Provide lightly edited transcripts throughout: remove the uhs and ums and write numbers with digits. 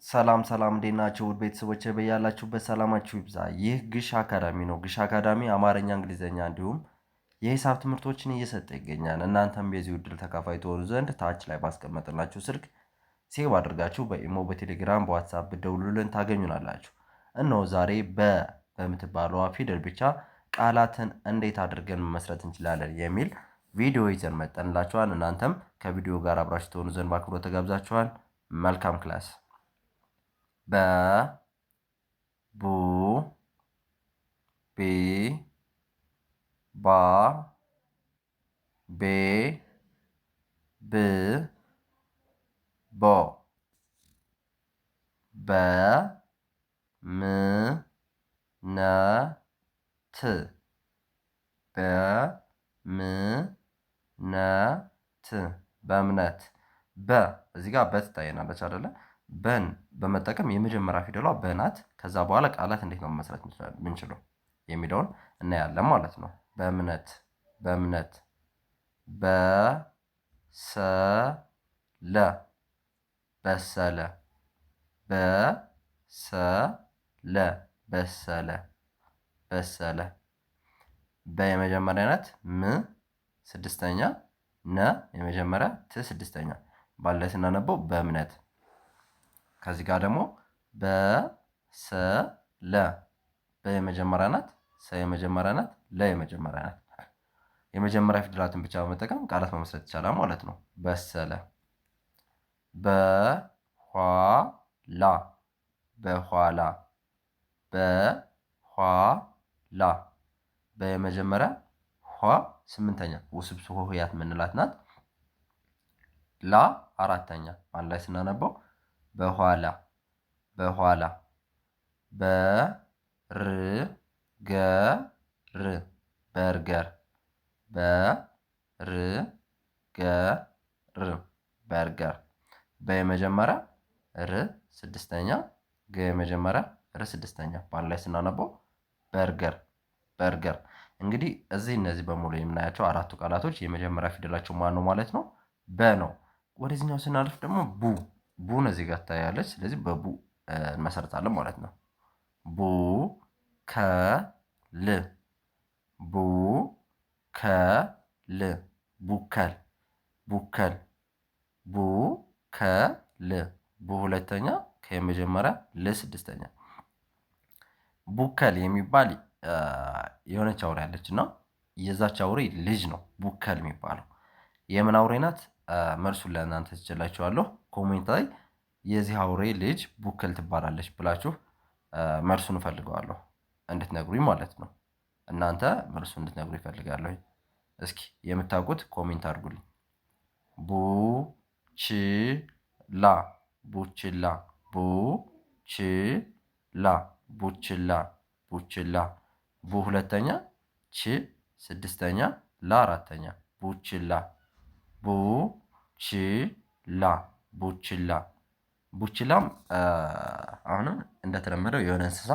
ሰላም ሰላም እንዴት ናችሁ? ውድ ቤተሰቦቼ በያላችሁበት ሰላማችሁ ይብዛ። ይህ ግሽ አካዳሚ ነው። ግሽ አካዳሚ አማርኛ፣ እንግሊዝኛ እንዲሁም የሂሳብ ትምህርቶችን እየሰጠ ይገኛል። እናንተም የዚህ ዕድል ተካፋይ ትሆኑ ዘንድ ታች ላይ ባስቀመጥላችሁ ስልክ ሴቭ አድርጋችሁ በኢሞ፣ በቴሌግራም፣ በዋትሳፕ ብትደውሉልን ታገኙናላችሁ። እነሆ ዛሬ በምትባለዋ ፊደል ብቻ ቃላትን እንዴት አድርገን መመስረት እንችላለን የሚል ቪዲዮ ይዘን መጠንላችኋል። እናንተም ከቪዲዮ ጋር አብራችሁ ትሆኑ ዘንድ በአክብሮት ተጋብዛችኋል። መልካም ክላስ። በ ቡ ቤ ባ ቤ ብ ቦ በ ም ነ ት በ ም ነ ት በእምነት በ እዚህ ጋር በትታየናለች አይደለ? በን በመጠቀም የመጀመሪያ ፊደሏ በናት። ከዛ በኋላ ቃላት እንዴት ነው መመስረት የምንችለው የሚለውን እናያለን ማለት ነው። በእምነት በእምነት በሰለ በሰለ በሰለ በሰለ በሰለ በየመጀመሪያ ናት። ም ስድስተኛ፣ ነ የመጀመሪያ፣ ት ስድስተኛ ባለ ስናነበው በእምነት። ከዚህ ጋር ደግሞ በሰለ በየመጀመሪያ ናት፣ ሰ የመጀመሪያ ናት፣ ለ የመጀመሪያ ናት። የመጀመሪያ ፊደላትን ብቻ በመጠቀም ቃላት መመስረት ይቻላል ማለት ነው። በሰለ በኋላ በኋላ በኋላ በየመጀመሪያ ኋ ስምንተኛ ውስብስብ ሆሄያት የምንላት ናት። ላ አራተኛ አንድ ላይ ስናነበው በኋላ በኋላ በርገር በርገር በርገር በርገር በየመጀመሪያ ር ስድስተኛ፣ ገ የመጀመሪያ ር ስድስተኛ በአንድ ላይ ስናነበው በርገር በርገር። እንግዲህ እነዚህ በሙሉ የምናያቸው አራቱ ቃላቶች የመጀመሪያ ፊደላቸው ማን ነው ማለት ነው? በ ነው። ወደዚህኛው ስናልፍ ደግሞ ቡን እዚህ ጋር ታያለች። ስለዚህ በቡ እንመሰርታለን ማለት ነው። ቡ ከል ቡ ከል ቡከል ቡከል ቡ ከል ቡ ሁለተኛ፣ ከየመጀመሪያ ል ስድስተኛ። ቡከል የሚባል የሆነች አውሬ አለች እና የዛች አውሬ ልጅ ነው ቡከል የሚባለው። የምን አውሬ ናት? መልሱን ለእናንተ ትችላችኋለሁ። ኮሜንት ላይ የዚህ አውሬ ልጅ ቡከል ትባላለች ብላችሁ መልሱን እፈልገዋለሁ እንድትነግሩኝ ማለት ነው። እናንተ መልሱን እንድትነግሩኝ እፈልጋለሁ። እስኪ የምታውቁት ኮሜንት አድርጉልኝ። ቡችላ ቡችላ ቡችላ ቡችላ ቡችላ ቡ ሁለተኛ፣ ች ስድስተኛ፣ ላ አራተኛ ቡችላ ቡችላ ቡችላ ቡችላም አሁንም እንደተለመደው የሆነ እንስሳ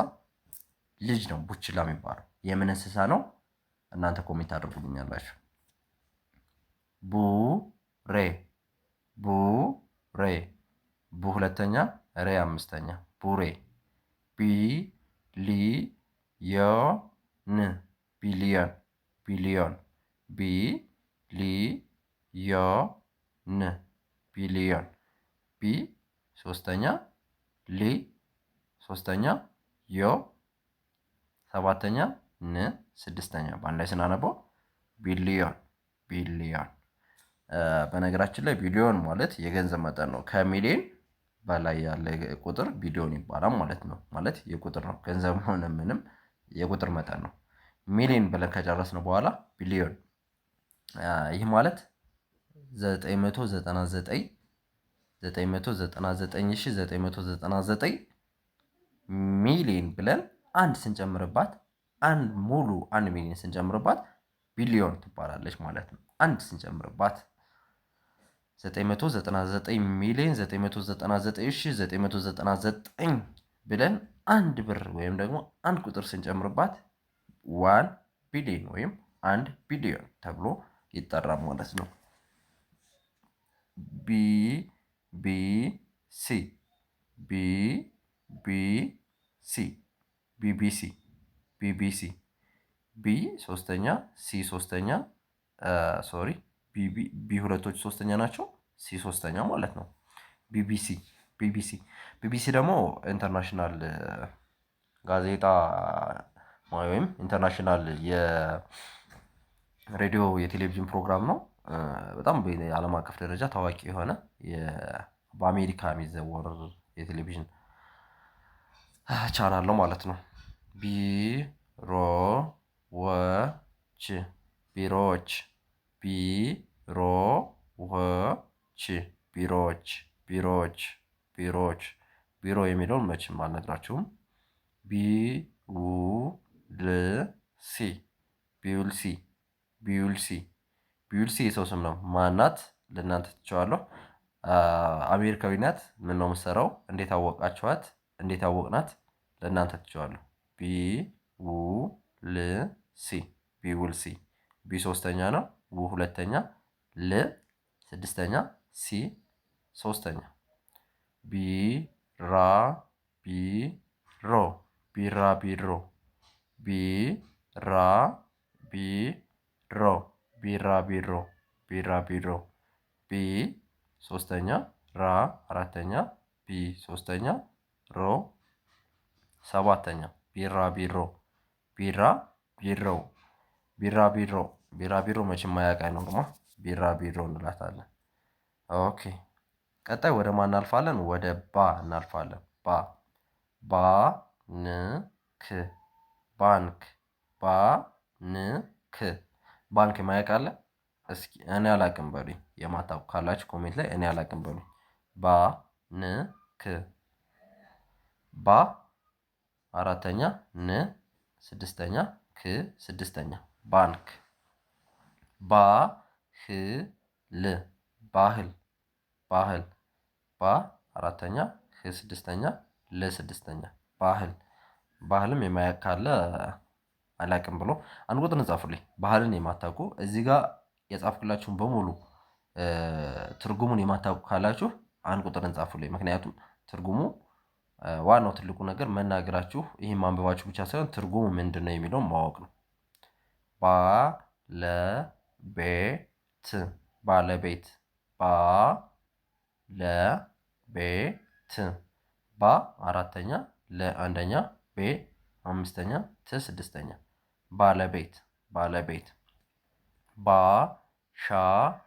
ልጅ ነው ቡችላ የሚባለው። የምን እንስሳ ነው? እናንተ ኮሜንት አድርጉልኛላችሁ። ቡሬ ቡሬ ቡ ሁለተኛ፣ ሬ አምስተኛ ቡሬ ቢሊዮን ቢሊዮን ቢሊዮን ቢሊዮን ቢሊዮን ቢ ሶስተኛ፣ ሊ ሶስተኛ፣ ዮ ሰባተኛ፣ ን ስድስተኛ በአንድ ላይ ስናነበው ቢሊዮን ቢሊዮን። በነገራችን ላይ ቢሊዮን ማለት የገንዘብ መጠን ነው። ከሚሊዮን በላይ ያለ ቁጥር ቢሊዮን ይባላል ማለት ነው። ማለት የቁጥር ነው። ገንዘብ ሆነ ምንም የቁጥር መጠን ነው። ሚሊዮን ብለን ከጨረስን በኋላ ቢሊዮን፣ ይህ ማለት 999,999 ሚሊዮን ብለን አንድ ስንጨምርባት አንድ ሚሊዮን ስንጨምርባት ቢሊዮን ትባላለች ማለት ነው። አንድ ስንጨምርባት 999,999,999 ብለን አንድ ብር ወይም ደግሞ አንድ ቁጥር ስንጨምርባት 1 ቢሊዮን ወይም 1 ቢሊዮን ተብሎ ይጠራል ማለት ነው። ቢ ቢ ሲ ቢ ቢ ሲ ቢቢሲ ቢቢሲ ቢ ሶስተኛ ሲ ሶስተኛ ሶሪ ቢ ሁለቶች ሶስተኛ ናቸው። ሲ ሶስተኛ ማለት ነው። ቢቢሲ ቢቢሲ ቢቢሲ ደግሞ ኢንተርናሽናል ጋዜጣ ወይም ኢንተርናሽናል የሬዲዮ የቴሌቪዥን ፕሮግራም ነው። በጣም በዓለም አቀፍ ደረጃ ታዋቂ የሆነ በአሜሪካ የሚዘወር የቴሌቪዥን ቻናል ነው ማለት ነው። ቢሮዎች ቢሮዎች ቢሮዎች ቢሮዎች ቢሮዎች ቢሮዎች ቢሮ የሚለውን መቼም አልነግራችሁም። ቢውልሲ ቢውልሲ ቢውልሲ ቢውልሲ የሰው ስም ነው። ማናት? ለእናንተ ትቼዋለሁ። አሜሪካዊ ናት። ምን ነው የምትሰራው? እንዴት አወቃችኋት? እንዴት አወቅናት? ለእናንተ ትቼዋለሁ። ቢውልሲ ቢውልሲ ቢ ሶስተኛ ነው። ው ሁለተኛ፣ ል ስድስተኛ፣ ሲ ሶስተኛ። ቢራ ቢሮ ቢራ ቢሮ ቢራ ቢሮ ቢራ ቢሮ ቢራ ቢሮ ቢ ሶስተኛ፣ ራ አራተኛ፣ ቢ ሶስተኛ፣ ሮ ሰባተኛ። ቢራ ቢሮ ቢራ ቢሮ ቢራ ቢሮ ቢራ ቢሮ መቼም ማያውቅ አይኖርማ። ቢራ ቢሮ እንላታለን። ኦኬ ቀጣይ ወደ ማን እናልፋለን? ወደ ባ እናልፋለን። ባ ባንክ ባንክ ባንክ ባንክ ማያውቅ አለ? እስኪ እኔ አላውቅም በሉኝ። የማታውቁ ካላችሁ ኮሜንት ላይ እኔ አላውቅም በሉኝ። ባንክ ባ አራተኛ፣ ን ስድስተኛ፣ ክ ስድስተኛ። ባንክ ባህል ባህል ባህል ባ አራተኛ፣ ህ ስድስተኛ፣ ለ ስድስተኛ። ባህል ባህልም የማያውቅ ካለ አላውቅም ብሎ አንድ ቁጥር ጻፉልኝ። ባህልን የማታውቁ እዚህ ጋር የጻፍኩላችሁን በሙሉ ትርጉሙን የማታውቁ ካላችሁ አንድ ቁጥር ጻፉልኝ። ምክንያቱም ትርጉሙ ዋናው ትልቁ ነገር መናገራችሁ ይህን ማንበባችሁ ብቻ ሳይሆን ትርጉሙ ምንድነው የሚለውን ማወቅ ነው። ባለቤት ባለቤት ባለቤት ባ አራተኛ፣ ለ አንደኛ፣ ቤ አምስተኛ፣ ት ስድስተኛ። ባለቤት ባለቤት ባሻገር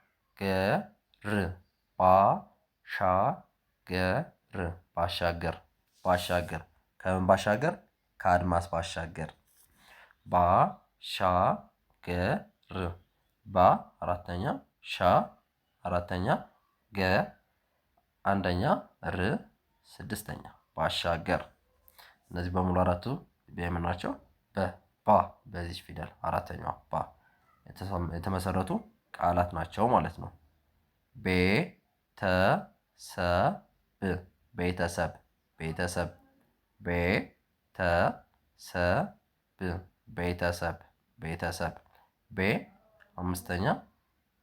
ባሻገር ባሻገር ባሻገር ከምን ባሻገር? ከአድማስ ባሻገር። ባሻገር ባ አራተኛ፣ ሻ አራተኛ፣ ገ አንደኛ፣ ር ስድስተኛ። ባሻገር እነዚህ በሙሉ አራቱ የምን ናቸው? በባ በዚች ፊደል አራተኛዋ ባ የተመሰረቱ ቃላት ናቸው ማለት ነው። ቤተሰብ ቤተሰብ ቤተሰብ ቤተሰብ ቤተሰብ ቤተሰብ ቤ አምስተኛ፣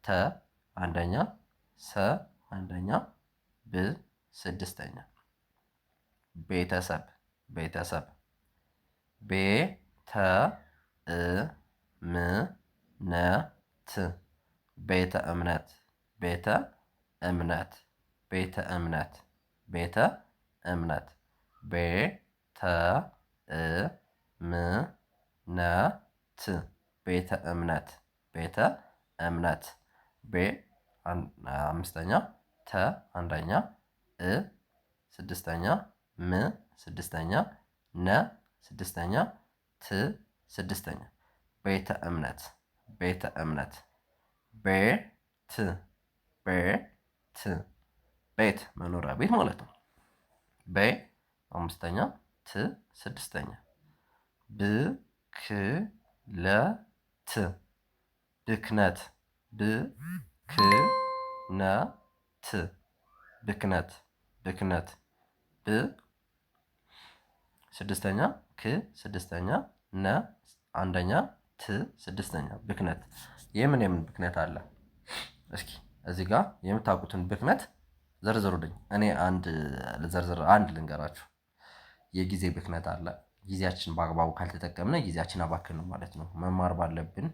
ተ አንደኛ፣ ሰ አንደኛ፣ ብ ስድስተኛ። ቤተሰብ ቤተሰብ ቤተ እምነት ቤተ እምነት ቤተ እምነት ቤተ እምነት ቤተ እምነት ቤተ እምነት ቤተ እምነት ቤተ እምነት ቤ አምስተኛ፣ ተ አንደኛ፣ እ ስድስተኛ፣ ም ስድስተኛ፣ ነ ስድስተኛ፣ ት ስድስተኛ። ቤተ እምነት ቤተ እምነት ቤት ቤት ቤት መኖሪያ ቤት ማለት ነው። ቤ አምስተኛ፣ ት ስድስተኛ። ብክለት ብክነት ብክነት ብክነት ብክነት ብ ስድስተኛ፣ ክ ስድስተኛ፣ ነ አንደኛ፣ ት ስድስተኛ። ብክነት የምን ብክነት አለ? እስኪ እዚህ ጋር የምታውቁትን ብክነት ዘርዝሩልኝ። እኔ አንድ ልዘርዝር፣ አንድ ልንገራችሁ። የጊዜ ብክነት አለ። ጊዜያችን በአግባቡ ካልተጠቀምነ ጊዜያችን አባክን ነው ማለት ነው። መማር ባለብን፣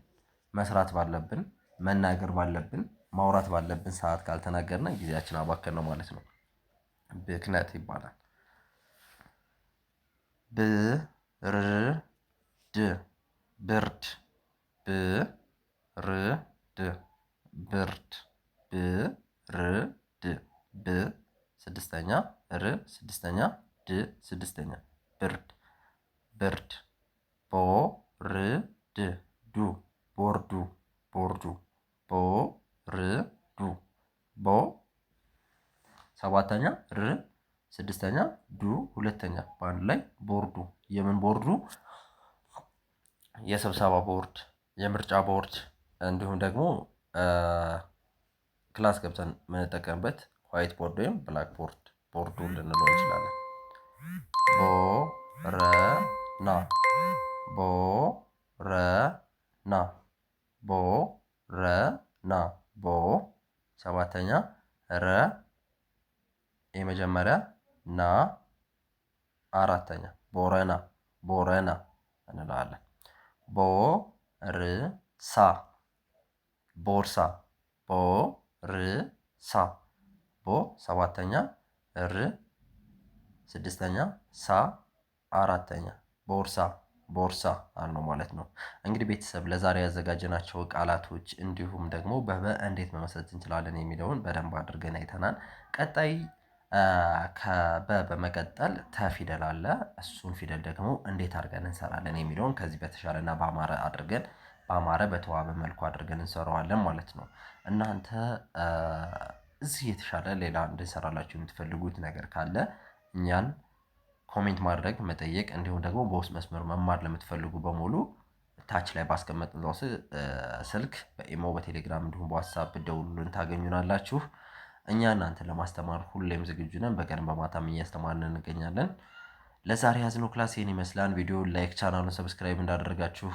መስራት ባለብን፣ መናገር ባለብን፣ ማውራት ባለብን ሰዓት ካልተናገርነ ጊዜያችን አባክን ነው ማለት ነው። ብክነት ይባላል። ብርድ ብርድ ብርድ ብርድ ብርድ ብ ስድስተኛ ር ስድስተኛ ድ ስድስተኛ ብርድ ብርድ ቦርድ ዱ ቦርዱ ቦርዱ ቦርዱ ቦ ሰባተኛ ር ስድስተኛ ዱ ሁለተኛ በአንድ ላይ ቦርዱ። የምን ቦርዱ? የስብሰባ ቦርድ፣ የምርጫ ቦርድ እንዲሁም ደግሞ ክላስ ገብተን የምንጠቀምበት ዋይት ቦርድ ወይም ብላክ ቦርድ ቦርዱ ልንለው እንችላለን። ቦረና ቦረና ቦረና ቦ ሰባተኛ ረ የመጀመሪያ ና አራተኛ ቦረና ቦረና እንለዋለን። ቦርሳ ቦርሳ ቦርሳ ቦ ሰባተኛ ር ስድስተኛ ሳ አራተኛ ቦርሳ ቦርሳ አልነው ማለት ነው። እንግዲህ ቤተሰብ ለዛሬ ያዘጋጀናቸው ቃላቶች እንዲሁም ደግሞ በበ እንዴት መመስረት እንችላለን የሚለውን በደንብ አድርገን አይተናል። ቀጣይ ከበ በመቀጠል ተ ፊደል አለ። እሱን ፊደል ደግሞ እንዴት አድርገን እንሰራለን የሚለውን ከዚህ በተሻለና በአማረ አድርገን በአማረ በተዋበ መልኩ አድርገን እንሰራዋለን ማለት ነው። እናንተ እዚህ የተሻለ ሌላ እንድንሰራላችሁ የምትፈልጉት ነገር ካለ እኛን ኮሜንት ማድረግ መጠየቅ፣ እንዲሁም ደግሞ በውስጥ መስመር መማር ለምትፈልጉ በሙሉ ታች ላይ ባስቀመጥነው ስልክ በኢሞ በቴሌግራም እንዲሁም በዋትሳፕ ደውሉልን ታገኙናላችሁ። እኛ እናንተን ለማስተማር ሁሌም ዝግጁ ነን። በቀን በማታም እያስተማርን እንገኛለን። ለዛሬ ያዝነው ክላስ ይህን ይመስላል። ቪዲዮ ላይክ፣ ቻናሉን ሰብስክራይብ እንዳደረጋችሁ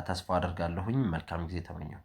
ተስፋ አደርጋለሁኝ። መልካም ጊዜ ተመኘው።